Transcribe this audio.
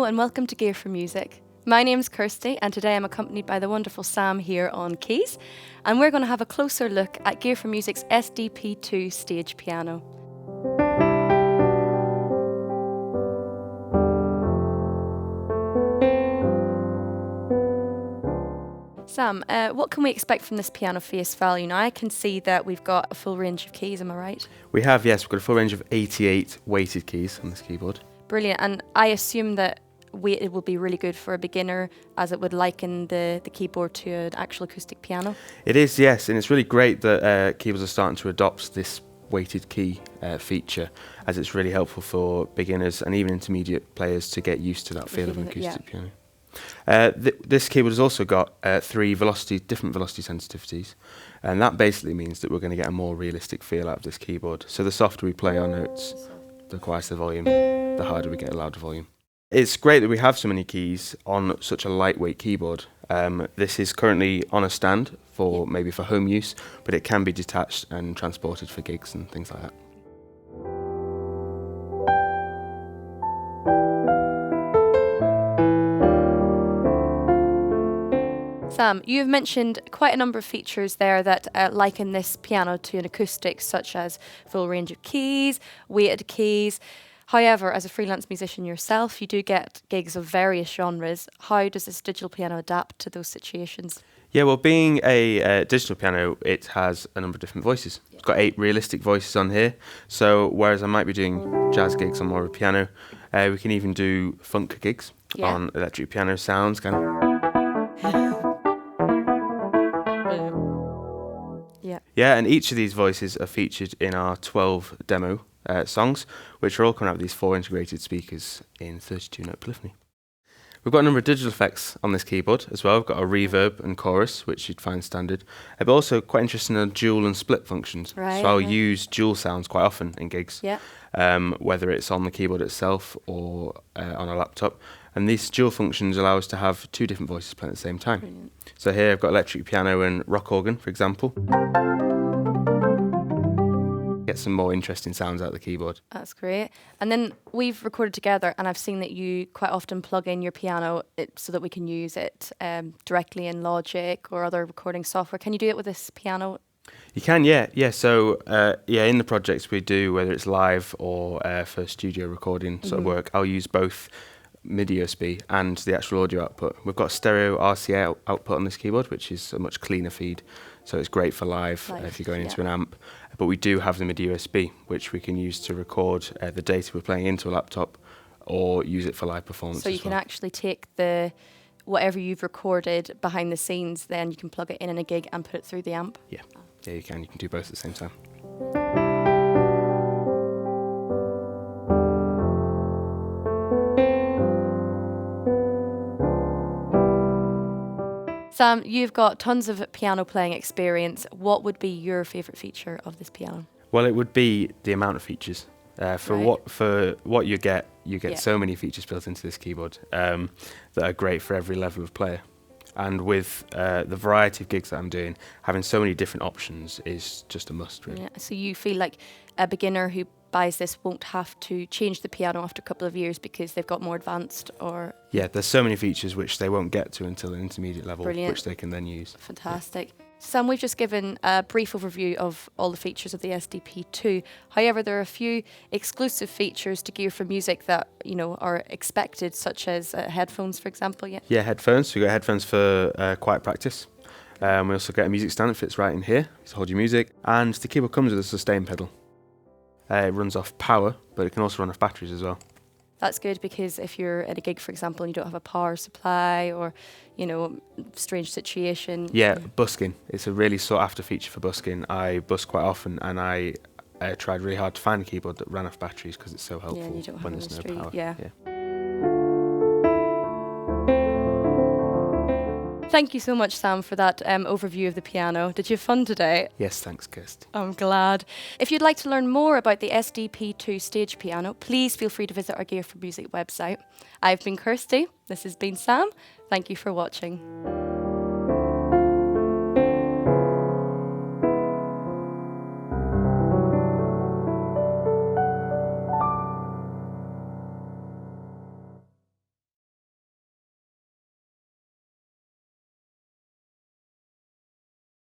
and welcome to Gear4music. My name's Kirsty and today I'm accompanied by the wonderful Sam here on keys, and we're going to have a closer look at Gear4music's SDP-2 Stage Piano. Sam, what can we expect from this piano face value? Now I can see that we've got a full range of keys, am I right? We have, yes. We've got a full range of 88 weighted keys on this keyboard. Brilliant, and I assume that weighted will be really good for a beginner, as it would liken the keyboard to an actual acoustic piano. It is, yes, and it's really great that keyboards are starting to adopt this weighted key feature, as it's really helpful for beginners and even intermediate players to get used to that feel of an acoustic piano. This keyboard has also got three different velocity sensitivities, and that basically means that we're going to get a more realistic feel out of this keyboard. So the softer we play our notes, the quieter the volume, the harder we get a louder volume. It's great that we have so many keys on such a lightweight keyboard. This is currently on a stand for maybe for home use, but it can be detached and transported for gigs and things like that. Sam, you've mentioned quite a number of features there that liken this piano to an acoustic, such as full range of keys, weighted keys. However, as a freelance musician yourself, you do get gigs of various genres. How does this digital piano adapt to those situations? Yeah, well, being a digital piano, it has a number of different voices. It's got 8 realistic voices on here. So whereas I might be doing jazz gigs on more of a piano, we can even do funk gigs on electric piano sounds, kind of. Yeah, and each of these voices are featured in our 12 demo songs, which are all coming out with these 4 integrated speakers in 32-note polyphony. We've got a number of digital effects on this keyboard as well. We've got a reverb and chorus, which you'd find standard, but also quite interesting in dual and split functions. Right, so I'll use dual sounds quite often in gigs, whether it's on the keyboard itself or on a laptop. And these dual functions allow us to have 2 different voices playing at the same time. Brilliant. So here I've got electric piano and rock organ, for example. Get some more interesting sounds out of the keyboard. That's great. And then we've recorded together, and I've seen that you quite often plug in your piano so that we can use it directly in Logic or other recording software. Can you do it with this piano? You can, yeah. So, in the projects we do, whether it's live or for studio recording sort of work, I'll use both MIDI USB and the actual audio output. We've got stereo RCA output on this keyboard, which is a much cleaner feed. So it's great for live if you're going into an amp. But we do have the MIDI USB, which we can use to record the data we're playing into a laptop or use it for live performance. So you can actually take whatever you've recorded behind the scenes, then you can plug it in a gig and put it through the amp? Yeah, you can. You can do both at the same time. Sam, you've got tons of piano playing experience. What would be your favourite feature of this piano? Well, it would be the amount of features. For what you get so many features built into this keyboard that are great for every level of player. And with the variety of gigs that I'm doing, having so many different options is just a must, really. Yeah. So you feel like a beginner who buys this won't have to change the piano after a couple of years because they've got more advanced, or? Yeah, there's so many features which they won't get to until an intermediate level, which they can then use. Fantastic. Yeah. Sam, we've just given a brief overview of all the features of the SDP-2. However, there are a few exclusive features to Gear4music that are expected, such as headphones, for example. Yeah, headphones. So we've got headphones for quiet practice. We also get a music stand that fits right in here to hold your music, and the keyboard comes with a sustain pedal. It runs off power, but it can also run off batteries as well. That's good, because if you're at a gig, for example, and you don't have a power supply or, strange situation. Yeah, busking. It's a really sought after feature for busking. I busk quite often, and I tried really hard to find a keyboard that ran off batteries because it's so helpful when there's no power. Yeah. Thank you so much, Sam, for that overview of the piano. Did you have fun today? Yes, thanks, Kirsty. I'm glad. If you'd like to learn more about the SDP-2 Stage Piano, please feel free to visit our Gear4music website. I've been Kirsty. This has been Sam. Thank you for watching.